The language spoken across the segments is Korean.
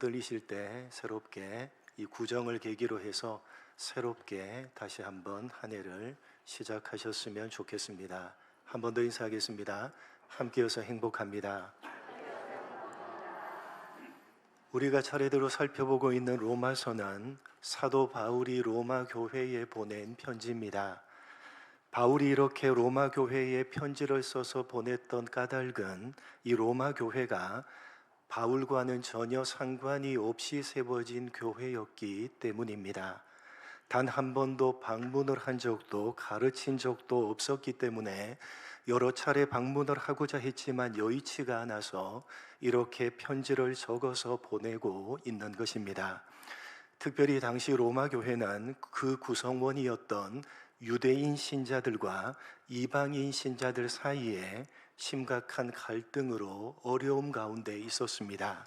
들리실 때 새롭게 이 구정을 계기로 해서 새롭게 다시 한번 한 해를 시작하셨으면 좋겠습니다. 한 번 더 인사하겠습니다. 함께여서 행복합니다. 우리가 차례대로 살펴보고 있는 로마서는 사도 바울이 로마 교회에 보낸 편지입니다. 바울이 이렇게 로마 교회에 편지를 써서 보냈던 까닭은 이 로마 교회가 바울과는 전혀 상관이 없이 세워진 교회였기 때문입니다. 단 한 번도 방문을 한 적도 가르친 적도 없었기 때문에 여러 차례 방문을 하고자 했지만 여의치가 않아서 이렇게 편지를 적어서 보내고 있는 것입니다. 특별히 당시 로마 교회는 그 구성원이었던 유대인 신자들과 이방인 신자들 사이에 심각한 갈등으로 어려움 가운데 있었습니다.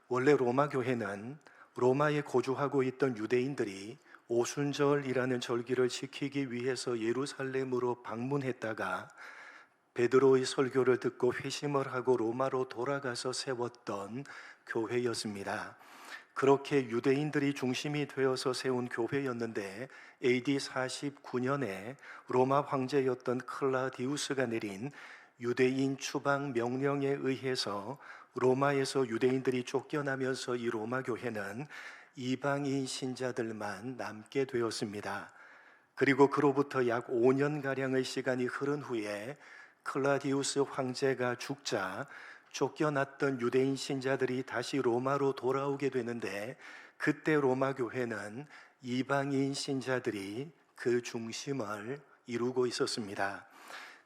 원래 로마 교회는 로마에 거주하고 있던 유대인들이 오순절이라는 절기를 지키기 위해서 예루살렘으로 방문했다가 베드로의 설교를 듣고 회심을 하고 로마로 돌아가서 세웠던 교회였습니다. 그렇게 유대인들이 중심이 되어서 세운 교회였는데 AD 49년에 로마 황제였던 클라디우스가 내린 유대인 추방 명령에 의해서 로마에서 유대인들이 쫓겨나면서 이 로마 교회는 이방인 신자들만 남게 되었습니다. 그리고 그로부터 약 5년가량의 시간이 흐른 후에 클라디우스 황제가 죽자 쫓겨났던 유대인 신자들이 다시 로마로 돌아오게 되는데 그때 로마 교회는 이방인 신자들이 그 중심을 이루고 있었습니다.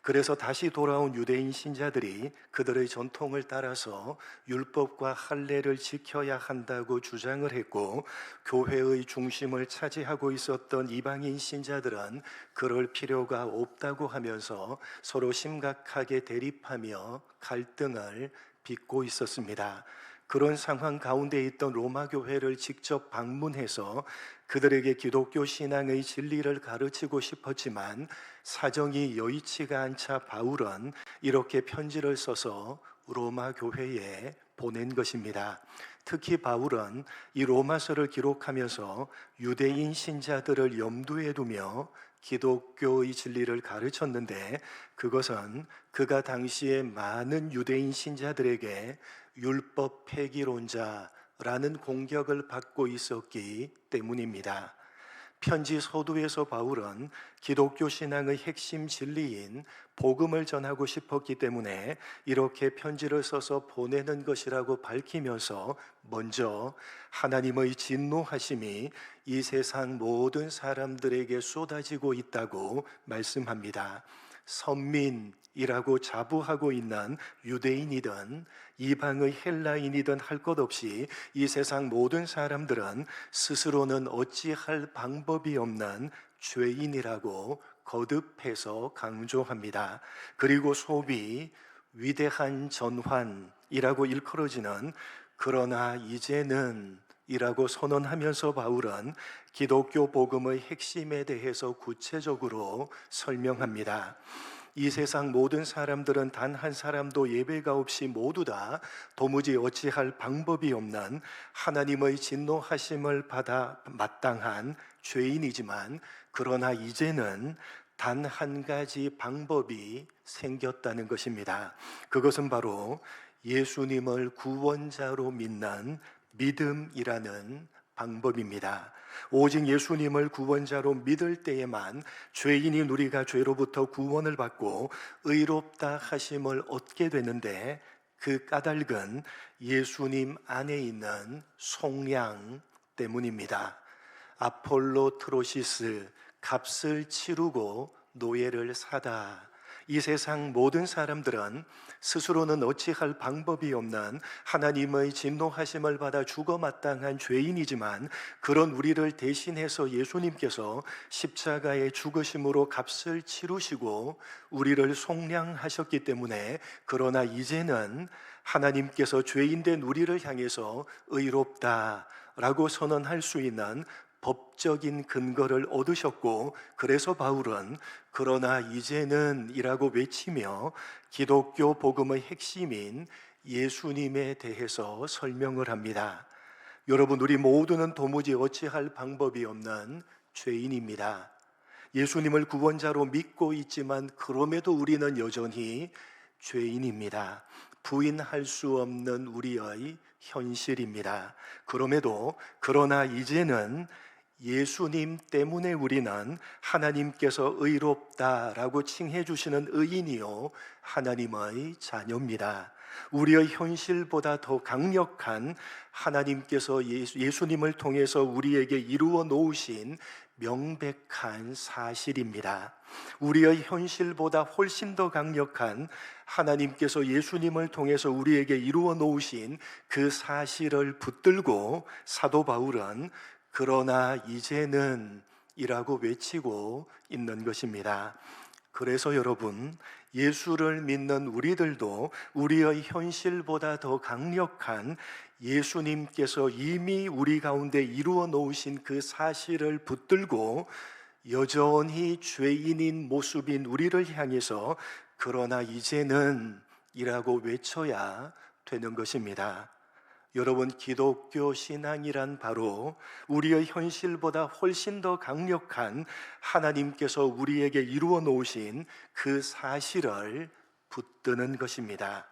그래서 다시 돌아온 유대인 신자들이 그들의 전통을 따라서 율법과 할례를 지켜야 한다고 주장을 했고, 교회의 중심을 차지하고 있었던 이방인 신자들은 그럴 필요가 없다고 하면서 서로 심각하게 대립하며 갈등을 빚고 있었습니다. 그런 상황 가운데 있던 로마 교회를 직접 방문해서 그들에게 기독교 신앙의 진리를 가르치고 싶었지만 사정이 여의치가 않자 바울은 이렇게 편지를 써서 로마 교회에 보낸 것입니다. 특히 바울은 이 로마서를 기록하면서 유대인 신자들을 염두에 두며 기독교의 진리를 가르쳤는데, 그것은 그가 당시에 많은 유대인 신자들에게 율법 폐기론자라는 공격을 받고 있었기 때문입니다. 편지 서두에서 바울은 기독교 신앙의 핵심 진리인 복음을 전하고 싶었기 때문에 이렇게 편지를 써서 보내는 것이라고 밝히면서 먼저 하나님의 진노하심이 이 세상 모든 사람들에게 쏟아지고 있다고 말씀합니다. 선민이라고 자부하고 있는 유대인이든 이방의 헬라인이든 할 것 없이 이 세상 모든 사람들은 스스로는 어찌할 방법이 없는 죄인이라고 거듭해서 강조합니다. 그리고 소위 위대한 전환이라고 일컬어지는 그러나 이제는 이라고 선언하면서 바울은 기독교 복음의 핵심에 대해서 구체적으로 설명합니다. 이 세상 모든 사람들은 단 한 사람도 예외가 없이 모두 다 도무지 어찌할 방법이 없는 하나님의 진노하심을 받아 마땅한 죄인이지만, 그러나 이제는 단 한 가지 방법이 생겼다는 것입니다. 그것은 바로 예수님을 구원자로 믿는 믿음이라는 방법입니다. 오직 예수님을 구원자로 믿을 때에만 죄인인 우리가 죄로부터 구원을 받고 의롭다 하심을 얻게 되는데, 그 까닭은 예수님 안에 있는 속량 때문입니다. 아폴로 트로시스, 값을 치르고 노예를 사다. 이 세상 모든 사람들은 스스로는 어찌할 방법이 없는 하나님의 진노하심을 받아 죽어 마땅한 죄인이지만, 그런 우리를 대신해서 예수님께서 십자가의 죽으심으로 값을 치르시고 우리를 속량하셨기 때문에, 그러나 이제는 하나님께서 죄인된 우리를 향해서 의롭다라고 선언할 수 있는 법적인 근거를 얻으셨고, 그래서 바울은 그러나 이제는 이라고 외치며 기독교 복음의 핵심인 예수님에 대해서 설명을 합니다. 여러분, 우리 모두는 도무지 어찌할 방법이 없는 죄인입니다. 예수님을 구원자로 믿고 있지만 그럼에도 우리는 여전히 죄인입니다. 부인할 수 없는 우리의 현실입니다. 그러나 이제는 예수님 때문에 우리는 하나님께서 의롭다라고 칭해 주시는 의인이요 하나님의 자녀입니다. 우리의 현실보다 더 강력한 하나님께서 예수님을 통해서 우리에게 이루어 놓으신 명백한 사실입니다. 우리의 현실보다 훨씬 더 강력한 하나님께서 예수님을 통해서 우리에게 이루어 놓으신 그 사실을 붙들고 사도 바울은 그러나 이제는 이라고 외치고 있는 것입니다. 그래서 여러분, 예수를 믿는 우리들도 우리의 현실보다 더 강력한 예수님께서 이미 우리 가운데 이루어 놓으신 그 사실을 붙들고 여전히 죄인인 모습인 우리를 향해서 그러나 이제는 이라고 외쳐야 되는 것입니다. 여러분, 기독교 신앙이란 바로 우리의 현실보다 훨씬 더 강력한 하나님께서 우리에게 이루어 놓으신 그 사실을 붙드는 것입니다.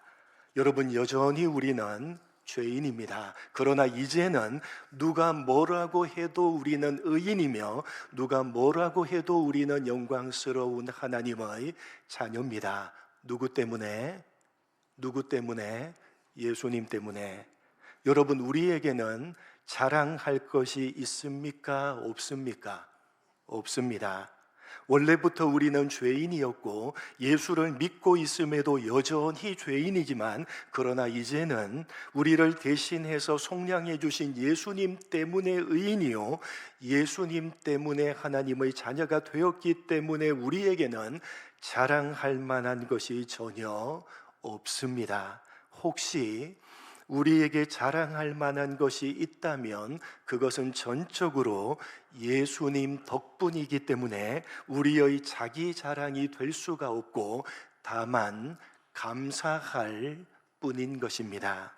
여러분, 여전히 우리는 죄인입니다. 그러나 이제는 누가 뭐라고 해도 우리는 의인이며 누가 뭐라고 해도 우리는 영광스러운 하나님의 자녀입니다. 누구 때문에? 예수님 때문에. 여러분, 우리에게는 자랑할 것이 있습니까? 없습니까? 없습니다. 원래부터 우리는 죄인이었고 예수를 믿고 있음에도 여전히 죄인이지만 그러나 이제는 우리를 대신해서 속량해 주신 예수님 때문에 의인이요 예수님 때문에 하나님의 자녀가 되었기 때문에 우리에게는 자랑할 만한 것이 전혀 없습니다. 혹시 우리에게 자랑할 만한 것이 있다면 그것은 전적으로 예수님 덕분이기 때문에 우리의 자기 자랑이 될 수가 없고 다만 감사할 뿐인 것입니다.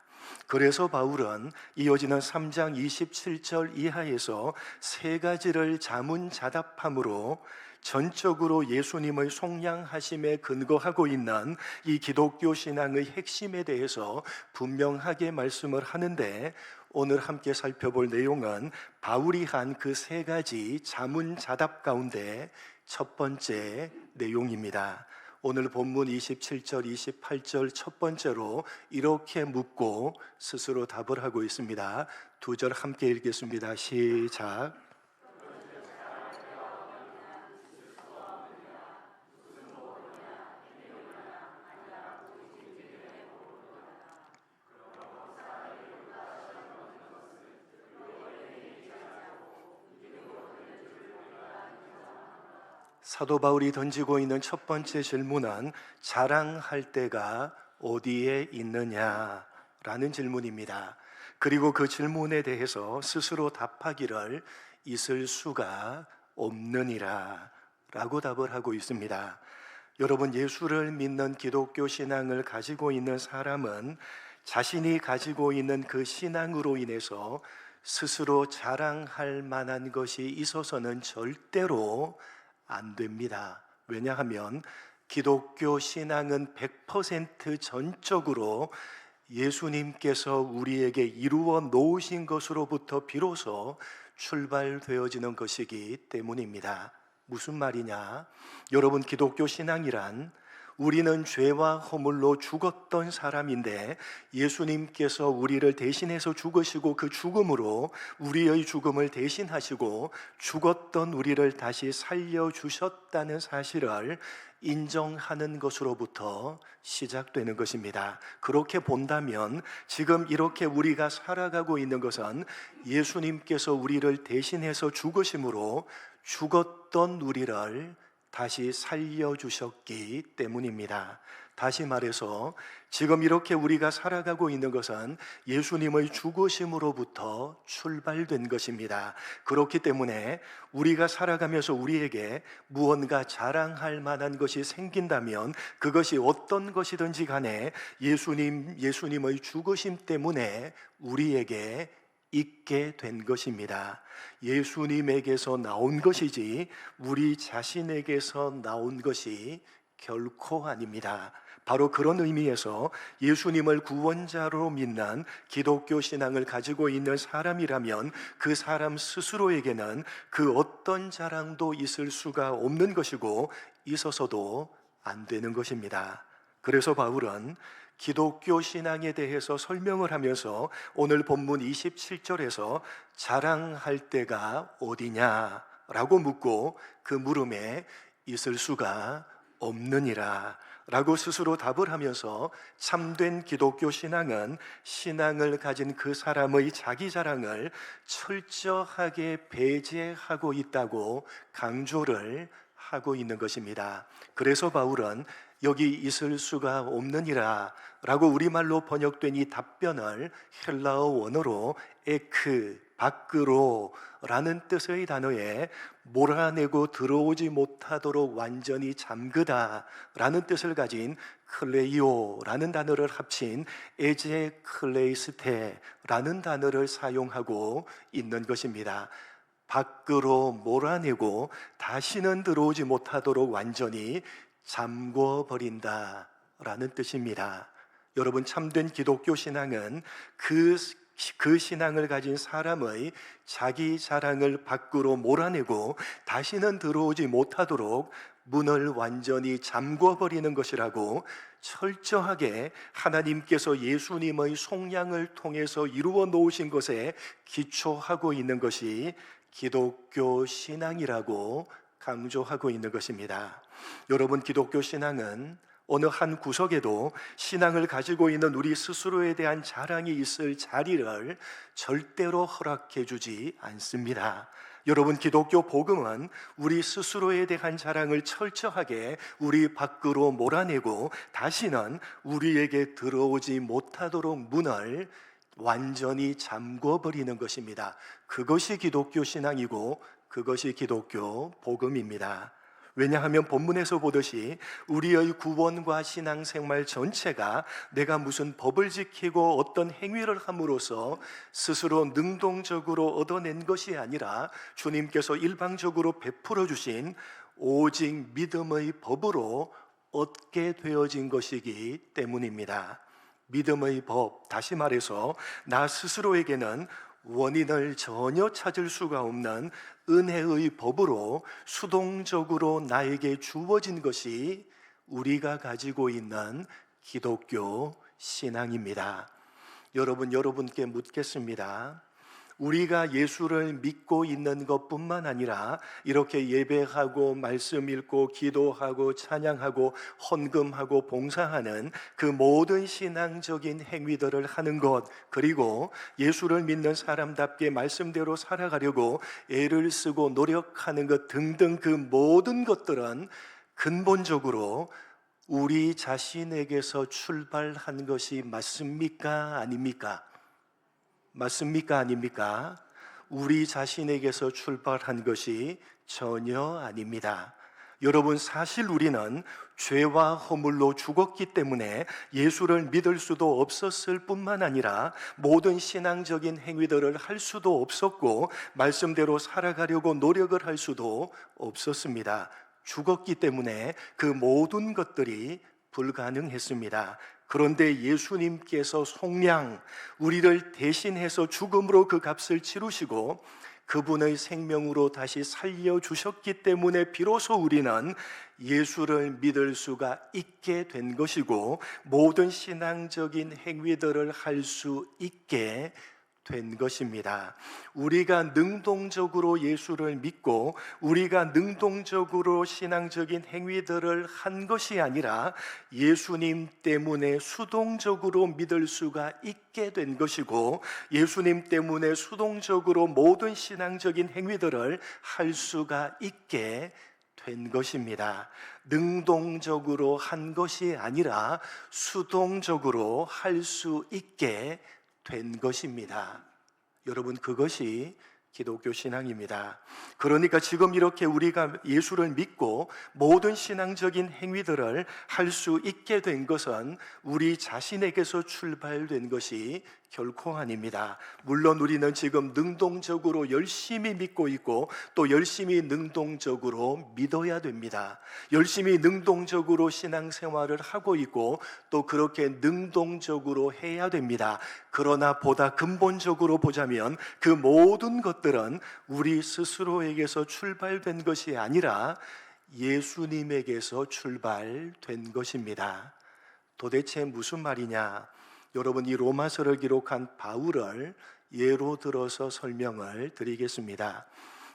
그래서 바울은 이어지는 3장 27절 이하에서 세 가지를 자문자답함으로 전적으로 예수님의 속량하심에 근거하고 있는 이 기독교 신앙의 핵심에 대해서 분명하게 말씀을 하는데 오늘 함께 살펴볼 내용은 바울이 한 그 세 가지 자문자답 가운데 첫 번째 내용입니다. 오늘 본문 27절, 28절 첫 번째로 이렇게 묻고 스스로 답을 하고 있습니다. 두 절 함께 읽겠습니다. 시작. 사도 바울이 던지고 있는 첫 번째 질문은 자랑할 때가 어디에 있느냐라는 질문입니다. 그리고 그 질문에 대해서 스스로 답하기를 있을 수가 없느니라 라고 답을 하고 있습니다. 여러분, 예수를 믿는 기독교 신앙을 가지고 있는 사람은 자신이 가지고 있는 그 신앙으로 인해서 스스로 자랑할 만한 것이 있어서는 절대로 안 됩니다. 왜냐하면 기독교 신앙은 100% 전적으로 예수님께서 우리에게 이루어 놓으신 것으로부터 비로소 출발되어지는 것이기 때문입니다. 무슨 말이냐? 여러분, 기독교 신앙이란 우리는 죄와 허물로 죽었던 사람인데 예수님께서 우리를 대신해서 죽으시고 그 죽음으로 우리의 죽음을 대신하시고 죽었던 우리를 다시 살려주셨다는 사실을 인정하는 것으로부터 시작되는 것입니다. 그렇게 본다면 지금 이렇게 우리가 살아가고 있는 것은 예수님께서 우리를 대신해서 죽으심으로 죽었던 우리를 다시 살려주셨기 때문입니다. 다시 말해서 지금 이렇게 우리가 살아가고 있는 것은 예수님의 죽으심으로부터 출발된 것입니다. 그렇기 때문에 우리가 살아가면서 우리에게 무언가 자랑할 만한 것이 생긴다면 그것이 어떤 것이든지 간에 예수님의 죽으심 때문에 우리에게 있게 된 것입니다. 예수님에게서 나온 것이지 우리 자신에게서 나온 것이 결코 아닙니다. 바로 그런 의미에서 예수님을 구원자로 믿는 기독교 신앙을 가지고 있는 사람이라면 그 사람 스스로에게는 그 어떤 자랑도 있을 수가 없는 것이고 있어서도 안 되는 것입니다. 그래서 바울은 기독교 신앙에 대해서 설명을 하면서 오늘 본문 27절에서 자랑할 때가 어디냐라고 묻고 그 물음에 있을 수가 없느니라 라고 스스로 답을 하면서 참된 기독교 신앙은 신앙을 가진 그 사람의 자기 자랑을 철저하게 배제하고 있다고 강조를 하고 있는 것입니다. 그래서 바울은 여기 있을 수가 없느니라 라고 우리말로 번역된 이 답변을 헬라어 원어로 에크, 밖으로 라는 뜻의 단어에 몰아내고 들어오지 못하도록 완전히 잠그다 라는 뜻을 가진 클레이오 라는 단어를 합친 에제 클레이스테 라는 단어를 사용하고 있는 것입니다. 밖으로 몰아내고 다시는 들어오지 못하도록 완전히 잠궈버린다 라는 뜻입니다. 여러분, 참된 기독교 신앙은 그 신앙을 가진 사람의 자기 자랑을 밖으로 몰아내고 다시는 들어오지 못하도록 문을 완전히 잠궈버리는 것이라고 철저하게 하나님께서 예수님의 속량을 통해서 이루어 놓으신 것에 기초하고 있는 것이 기독교 신앙이라고 강조하고 있는 것입니다. 여러분, 기독교 신앙은 어느 한 구석에도 신앙을 가지고 있는 우리 스스로에 대한 자랑이 있을 자리를 절대로 허락해 주지 않습니다. 여러분, 기독교 복음은 우리 스스로에 대한 자랑을 철저하게 우리 밖으로 몰아내고 다시는 우리에게 들어오지 못하도록 문을 완전히 잠궈버리는 것입니다. 그것이 기독교 신앙이고 그것이 기독교 복음입니다. 왜냐하면 본문에서 보듯이 우리의 구원과 신앙생활 전체가 내가 무슨 법을 지키고 어떤 행위를 함으로써 스스로 능동적으로 얻어낸 것이 아니라 주님께서 일방적으로 베풀어 주신 오직 믿음의 법으로 얻게 되어진 것이기 때문입니다. 믿음의 법, 다시 말해서 나 스스로에게는 원인을 전혀 찾을 수가 없는 은혜의 법으로 수동적으로 나에게 주어진 것이 우리가 가지고 있는 기독교 신앙입니다. 여러분께 묻겠습니다. 우리가 예수를 믿고 있는 것뿐만 아니라 이렇게 예배하고 말씀 읽고 기도하고 찬양하고 헌금하고 봉사하는 그 모든 신앙적인 행위들을 하는 것, 그리고 예수를 믿는 사람답게 말씀대로 살아가려고 애를 쓰고 노력하는 것 등등 그 모든 것들은 근본적으로 우리 자신에게서 출발한 것이 맞습니까? 아닙니까? 맞습니까? 아닙니까? 우리 자신에게서 출발한 것이 전혀 아닙니다. 여러분, 사실 우리는 죄와 허물로 죽었기 때문에 예수를 믿을 수도 없었을 뿐만 아니라 모든 신앙적인 행위들을 할 수도 없었고 말씀대로 살아가려고 노력을 할 수도 없었습니다. 죽었기 때문에 그 모든 것들이 불가능했습니다. 그런데 예수님께서 속량, 우리를 대신해서 죽음으로 그 값을 치르시고 그분의 생명으로 다시 살려주셨기 때문에 비로소 우리는 예수를 믿을 수가 있게 된 것이고 모든 신앙적인 행위들을 할 수 있게 된 것입니다. 우리가 능동적으로 예수를 믿고 우리가 능동적으로 신앙적인 행위들을 한 것이 아니라 예수님 때문에 수동적으로 믿을 수가 있게 된 것이고 예수님 때문에 수동적으로 모든 신앙적인 행위들을 할 수가 있게 된 것입니다. 능동적으로 한 것이 아니라 수동적으로 할 수 있게 된 것입니다. 여러분, 그것이 기독교 신앙입니다. 그러니까 지금 이렇게 우리가 예수를 믿고 모든 신앙적인 행위들을 할 수 있게 된 것은 우리 자신에게서 출발된 것이 결코 아닙니다. 물론 우리는 지금 능동적으로 열심히 믿고 있고 또 열심히 능동적으로 믿어야 됩니다. 열심히 능동적으로 신앙생활을 하고 있고 또 그렇게 능동적으로 해야 됩니다. 그러나 보다 근본적으로 보자면 그 모든 것들은 우리 스스로에게서 출발된 것이 아니라 예수님에게서 출발된 것입니다. 도대체 무슨 말이냐? 여러분, 이 로마서를 기록한 바울을 예로 들어서 설명을 드리겠습니다.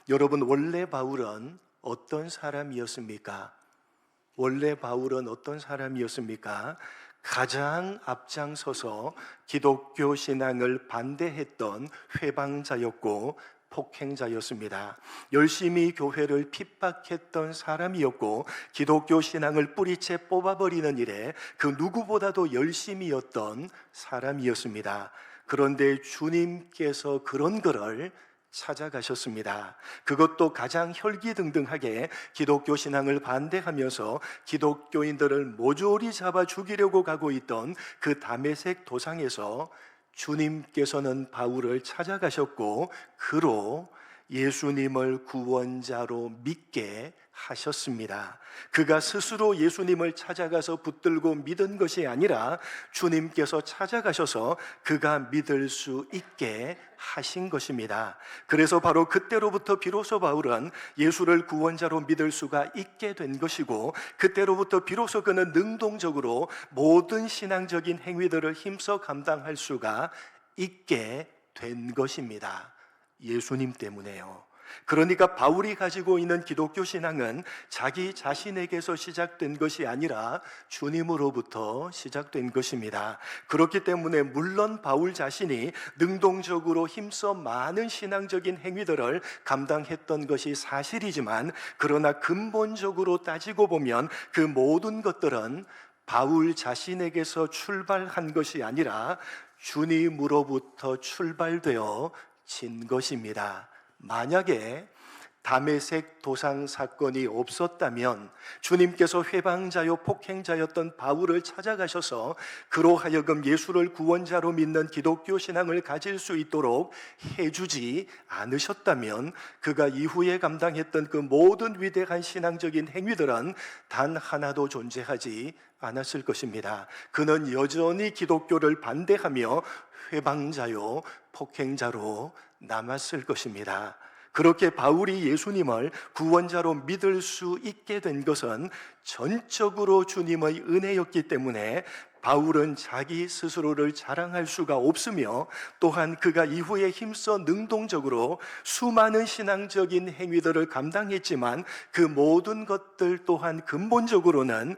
여러분, 원래 바울은 어떤 사람이었습니까? 원래 바울은 어떤 사람이었습니까? 가장 앞장서서 기독교 신앙을 반대했던 회방자였고 폭행자였습니다. 열심히 교회를 핍박했던 사람이었고 기독교 신앙을 뿌리채 뽑아버리는 일에 그 누구보다도 열심이었던 사람이었습니다. 그런데 주님께서 그런 그를 찾아가셨습니다. 그것도 가장 혈기등등하게 기독교 신앙을 반대하면서 기독교인들을 모조리 잡아 죽이려고 가고 있던 그 다메섹 도상에서 주님께서는 바울을 찾아가셨고 그로 예수님을 구원자로 믿게 하셨습니다. 그가 스스로 예수님을 찾아가서 붙들고 믿은 것이 아니라 주님께서 찾아가셔서 그가 믿을 수 있게 하신 것입니다. 그래서 바로 그때로부터 비로소 바울은 예수를 구원자로 믿을 수가 있게 된 것이고 그때로부터 비로소 그는 능동적으로 모든 신앙적인 행위들을 힘써 감당할 수가 있게 된 것입니다. 예수님 때문에요. 그러니까 바울이 가지고 있는 기독교 신앙은 자기 자신에게서 시작된 것이 아니라 주님으로부터 시작된 것입니다. 그렇기 때문에 물론 바울 자신이 능동적으로 힘써 많은 신앙적인 행위들을 감당했던 것이 사실이지만 그러나 근본적으로 따지고 보면 그 모든 것들은 바울 자신에게서 출발한 것이 아니라 주님으로부터 출발되어 진 것입니다. 만약에 다메섹 도상 사건이 없었다면 주님께서 회방자요 폭행자였던 바울을 찾아가셔서 그로 하여금 예수를 구원자로 믿는 기독교 신앙을 가질 수 있도록 해주지 않으셨다면 그가 이후에 감당했던 그 모든 위대한 신앙적인 행위들은 단 하나도 존재하지 않았을 것입니다. 그는 여전히 기독교를 반대하며 회방자요 폭행자로 남았을 것입니다. 그렇게 바울이 예수님을 구원자로 믿을 수 있게 된 것은 전적으로 주님의 은혜였기 때문에 바울은 자기 스스로를 자랑할 수가 없으며 또한 그가 이후에 힘써 능동적으로 수많은 신앙적인 행위들을 감당했지만 그 모든 것들 또한 근본적으로는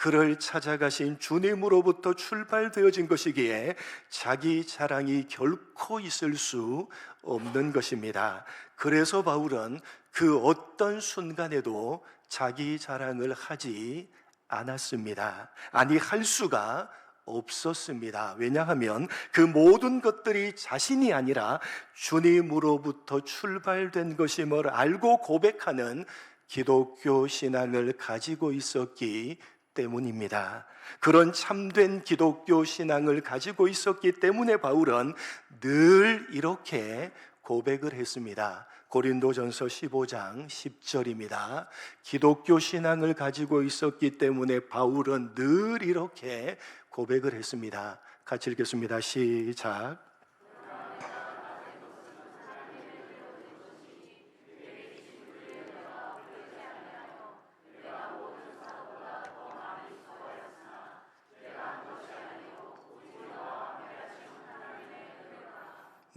그를 찾아가신 주님으로부터 출발되어진 것이기에 자기 자랑이 결코 있을 수 없는 것입니다. 그래서 바울은 그 어떤 순간에도 자기 자랑을 하지 않았습니다. 아니, 할 수가 없었습니다. 왜냐하면 그 모든 것들이 자신이 아니라 주님으로부터 출발된 것임을 알고 고백하는 기독교 신앙을 가지고 있었기 때문입니다. 그런 참된 기독교 신앙을 가지고 있었기 때문에 바울은 늘 이렇게 고백을 했습니다. 고린도전서 15장 10절입니다. 기독교 신앙을 가지고 있었기 때문에 바울은 늘 이렇게 고백을 했습니다. 같이 읽겠습니다. 시작.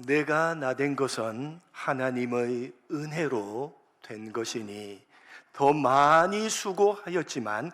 내가 나된 것은 하나님의 은혜로 된 것이니 더 많이 수고하였지만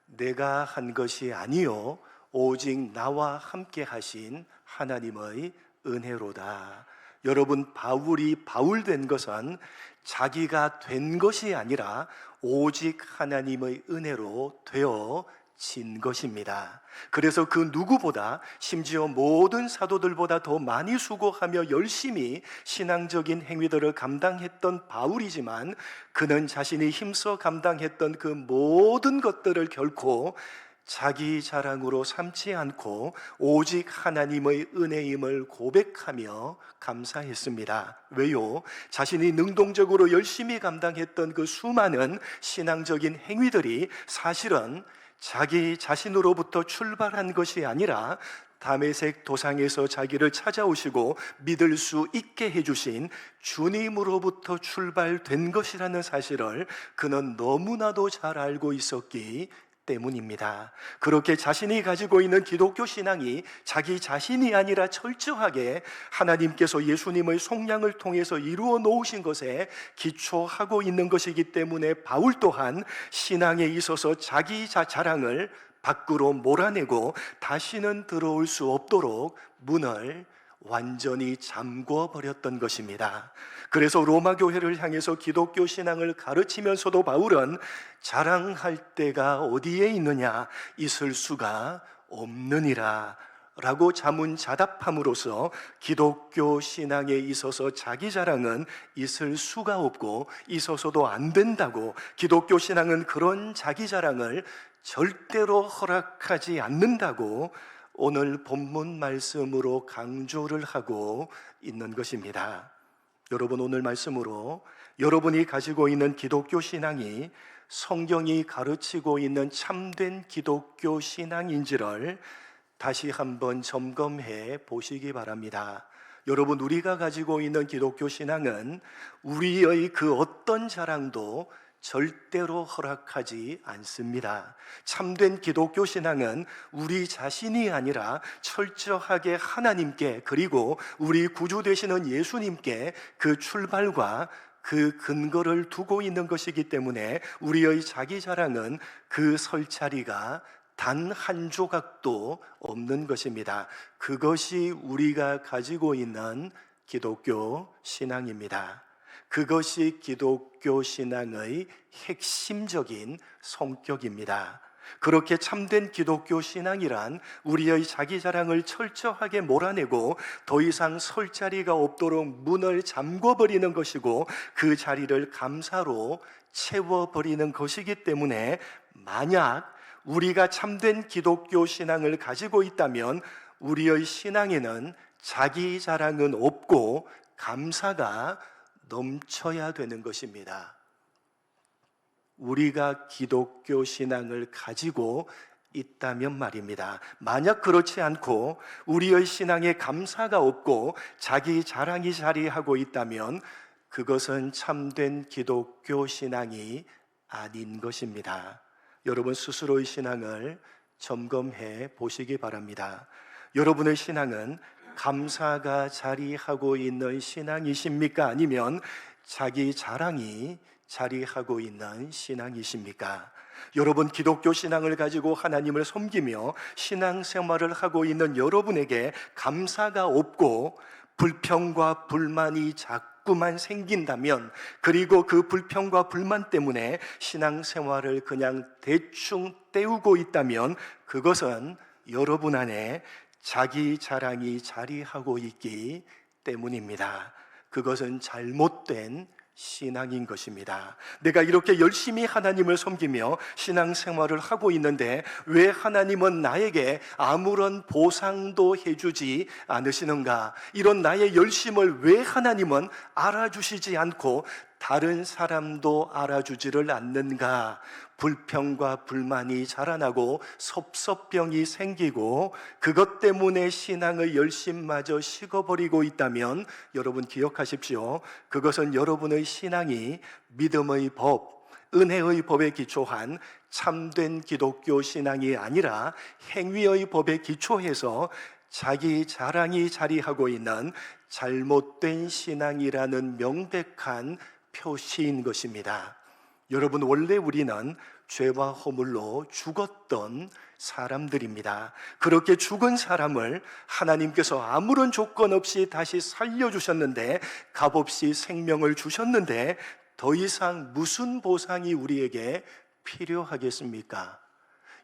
내가 한 것이 아니요 오직 나와 함께 하신 하나님의 은혜로다. 여러분, 바울이 바울 된 것은 자기가 된 것이 아니라 오직 하나님의 은혜로 되어 진 것입니다. 그래서 그 누구보다, 심지어 모든 사도들보다 더 많이 수고하며 열심히 신앙적인 행위들을 감당했던 바울이지만, 그는 자신이 힘써 감당했던 그 모든 것들을 결코 자기 자랑으로 삼지 않고 오직 하나님의 은혜임을 고백하며 감사했습니다. 왜요? 자신이 능동적으로 열심히 감당했던 그 수많은 신앙적인 행위들이 사실은 자기 자신으로부터 출발한 것이 아니라 다메섹 도상에서 자기를 찾아오시고 믿을 수 있게 해주신 주님으로부터 출발된 것이라는 사실을 그는 너무나도 잘 알고 있었기 때문입니다. 그렇게 자신이 가지고 있는 기독교 신앙이 자기 자신이 아니라 철저하게 하나님께서 예수님의 속량을 통해서 이루어 놓으신 것에 기초하고 있는 것이기 때문에 바울 또한 신앙에 있어서 자기 자랑을 밖으로 몰아내고 다시는 들어올 수 없도록 문을 완전히 잠궈 버렸던 것입니다. 그래서 로마 교회를 향해서 기독교 신앙을 가르치면서도 바울은 자랑할 때가 어디에 있느냐, 있을 수가 없느니라 라고 자문자답함으로써 기독교 신앙에 있어서 자기 자랑은 있을 수가 없고 있어서도 안 된다고, 기독교 신앙은 그런 자기 자랑을 절대로 허락하지 않는다고 오늘 본문 말씀으로 강조를 하고 있는 것입니다. 여러분, 오늘 말씀으로 여러분이 가지고 있는 기독교 신앙이 성경이 가르치고 있는 참된 기독교 신앙인지를 다시 한번 점검해 보시기 바랍니다. 여러분, 우리가 가지고 있는 기독교 신앙은 우리의 그 어떤 자랑도 절대로 허락하지 않습니다. 참된 기독교 신앙은 우리 자신이 아니라 철저하게 하나님께, 그리고 우리 구주 되시는 예수님께 그 출발과 그 근거를 두고 있는 것이기 때문에 우리의 자기 자랑은 그 설 자리가 단 한 조각도 없는 것입니다. 그것이 우리가 가지고 있는 기독교 신앙입니다. 그것이 기독교 신앙의 핵심적인 성격입니다. 그렇게 참된 기독교 신앙이란 우리의 자기 자랑을 철저하게 몰아내고 더 이상 설 자리가 없도록 문을 잠궈버리는 것이고 그 자리를 감사로 채워버리는 것이기 때문에, 만약 우리가 참된 기독교 신앙을 가지고 있다면 우리의 신앙에는 자기 자랑은 없고 감사가 넘쳐야 되는 것입니다. 우리가 기독교 신앙을 가지고 있다면 말입니다. 만약 그렇지 않고 우리의 신앙에 감사가 없고 자기 자랑이 자리하고 있다면 그것은 참된 기독교 신앙이 아닌 것입니다. 여러분, 스스로의 신앙을 점검해 보시기 바랍니다. 여러분의 신앙은 감사가 자리하고 있는 신앙이십니까? 아니면 자기 자랑이 자리하고 있는 신앙이십니까? 여러분, 기독교 신앙을 가지고 하나님을 섬기며 신앙생활을 하고 있는 여러분에게 감사가 없고 불평과 불만이 자꾸만 생긴다면, 그리고 그 불평과 불만 때문에 신앙생활을 그냥 대충 때우고 있다면 그것은 여러분 안에 자기 자랑이 자리하고 있기 때문입니다. 그것은 잘못된 신앙인 것입니다. 내가 이렇게 열심히 하나님을 섬기며 신앙생활을 하고 있는데 왜 하나님은 나에게 아무런 보상도 해주지 않으시는가? 이런 나의 열심을 왜 하나님은 알아주시지 않고 다른 사람도 알아주지를 않는가? 불평과 불만이 자라나고 섭섭병이 생기고 그것 때문에 신앙의 열심마저 식어버리고 있다면 여러분 기억하십시오. 그것은 여러분의 신앙이 믿음의 법, 은혜의 법에 기초한 참된 기독교 신앙이 아니라 행위의 법에 기초해서 자기 자랑이 자리하고 있는 잘못된 신앙이라는 명백한 표시인 것입니다. 여러분, 원래 우리는 죄와 허물로 죽었던 사람들입니다. 그렇게 죽은 사람을 하나님께서 아무런 조건 없이 다시 살려주셨는데, 값없이 생명을 주셨는데 더 이상 무슨 보상이 우리에게 필요하겠습니까?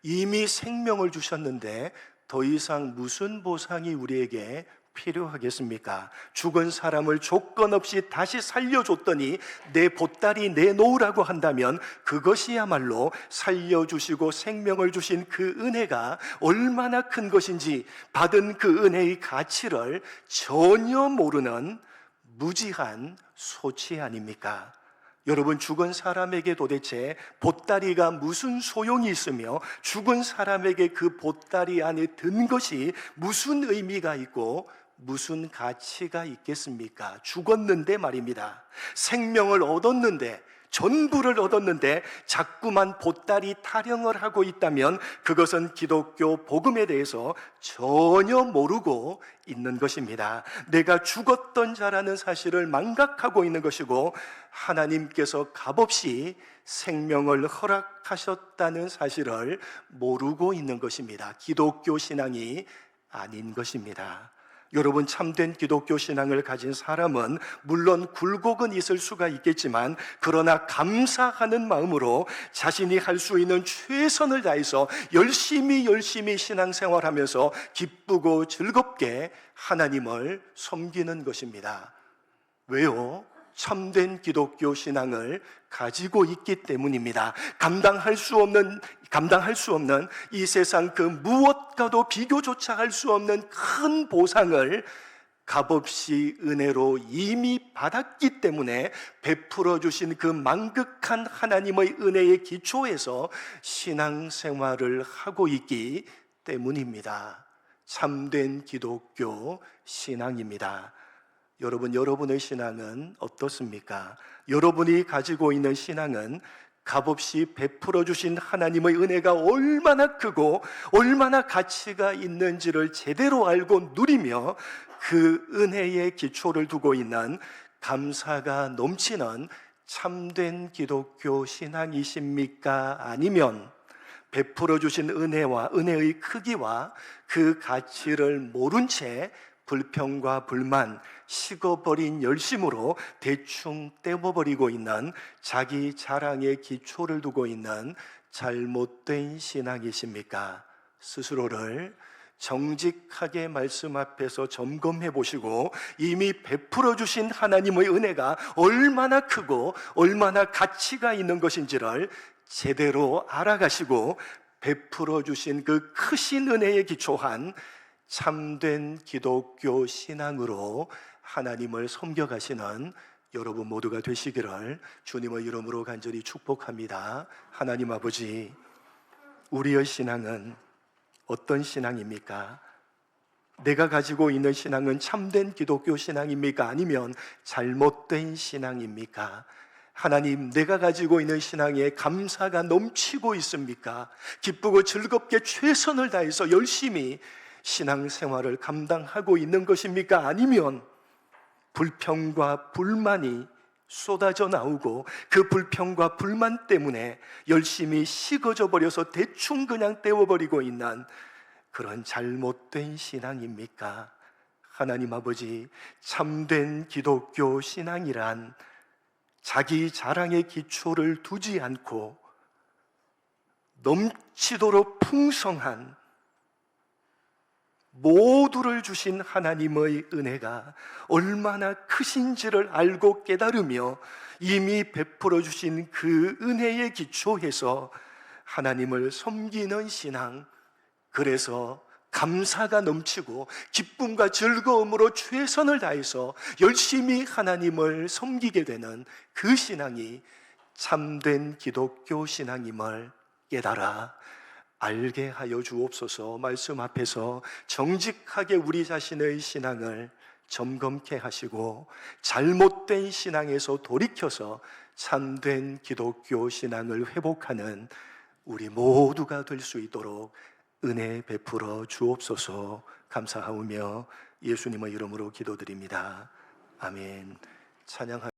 이미 생명을 주셨는데 더 이상 무슨 보상이 우리에게 필요하겠습니까? 죽은 사람을 조건 없이 다시 살려줬더니 내 보따리 내놓으라고 한다면 그것이야말로 살려주시고 생명을 주신 그 은혜가 얼마나 큰 것인지 받은 그 은혜의 가치를 전혀 모르는 무지한 소치 아닙니까? 여러분, 죽은 사람에게 도대체 보따리가 무슨 소용이 있으며 죽은 사람에게 그 보따리 안에 든 것이 무슨 의미가 있고 무슨 가치가 있겠습니까? 죽었는데 말입니다. 생명을 얻었는데, 전부를 얻었는데 자꾸만 보따리 타령을 하고 있다면 그것은 기독교 복음에 대해서 전혀 모르고 있는 것입니다. 내가 죽었던 자라는 사실을 망각하고 있는 것이고 하나님께서 값없이 생명을 허락하셨다는 사실을 모르고 있는 것입니다. 기독교 신앙이 아닌 것입니다. 여러분, 참된 기독교 신앙을 가진 사람은 물론 굴곡은 있을 수가 있겠지만 그러나 감사하는 마음으로 자신이 할 수 있는 최선을 다해서 열심히 신앙생활하면서 기쁘고 즐겁게 하나님을 섬기는 것입니다. 왜요? 참된 기독교 신앙을 가지고 있기 때문입니다. 감당할 수 없는 이 세상 그 무엇과도 비교조차 할 수 없는 큰 보상을 값없이 은혜로 이미 받았기 때문에 베풀어 주신 그 만극한 하나님의 은혜의 기초에서 신앙생활을 하고 있기 때문입니다. 참된 기독교 신앙입니다. 여러분, 여러분의 신앙은 어떻습니까? 여러분이 가지고 있는 신앙은 값없이 베풀어 주신 하나님의 은혜가 얼마나 크고 얼마나 가치가 있는지를 제대로 알고 누리며 그 은혜의 기초를 두고 있는 감사가 넘치는 참된 기독교 신앙이십니까? 아니면 베풀어 주신 은혜와 은혜의 크기와 그 가치를 모른 채 불평과 불만, 식어버린 열심으로 대충 떼어버리고 있는 자기 자랑의 기초를 두고 있는 잘못된 신앙이십니까? 스스로를 정직하게 말씀 앞에서 점검해 보시고 이미 베풀어 주신 하나님의 은혜가 얼마나 크고 얼마나 가치가 있는 것인지를 제대로 알아가시고 베풀어 주신 그 크신 은혜에 기초한 참된 기독교 신앙으로 하나님을 섬겨가시는 여러분 모두가 되시기를 주님의 이름으로 간절히 축복합니다. 하나님 아버지, 우리의 신앙은 어떤 신앙입니까? 내가 가지고 있는 신앙은 참된 기독교 신앙입니까? 아니면 잘못된 신앙입니까? 하나님, 내가 가지고 있는 신앙에 감사가 넘치고 있습니까? 기쁘고 즐겁게 최선을 다해서 열심히 신앙생활을 감당하고 있는 것입니까? 아니면 불평과 불만이 쏟아져 나오고 그 불평과 불만 때문에 열심히 식어져 버려서 대충 그냥 떼어버리고 있는 그런 잘못된 신앙입니까? 하나님 아버지, 참된 기독교 신앙이란 자기 자랑의 기초를 두지 않고 넘치도록 풍성한 모두를 주신 하나님의 은혜가 얼마나 크신지를 알고 깨달으며 이미 베풀어 주신 그 은혜의 기초에서 하나님을 섬기는 신앙, 그래서 감사가 넘치고 기쁨과 즐거움으로 최선을 다해서 열심히 하나님을 섬기게 되는 그 신앙이 참된 기독교 신앙임을 깨달아 알게 하여 주옵소서. 말씀 앞에서 정직하게 우리 자신의 신앙을 점검케 하시고 잘못된 신앙에서 돌이켜서 참된 기독교 신앙을 회복하는 우리 모두가 될 수 있도록 은혜 베풀어 주옵소서. 감사하오며 예수님의 이름으로 기도드립니다. 아멘. 찬양하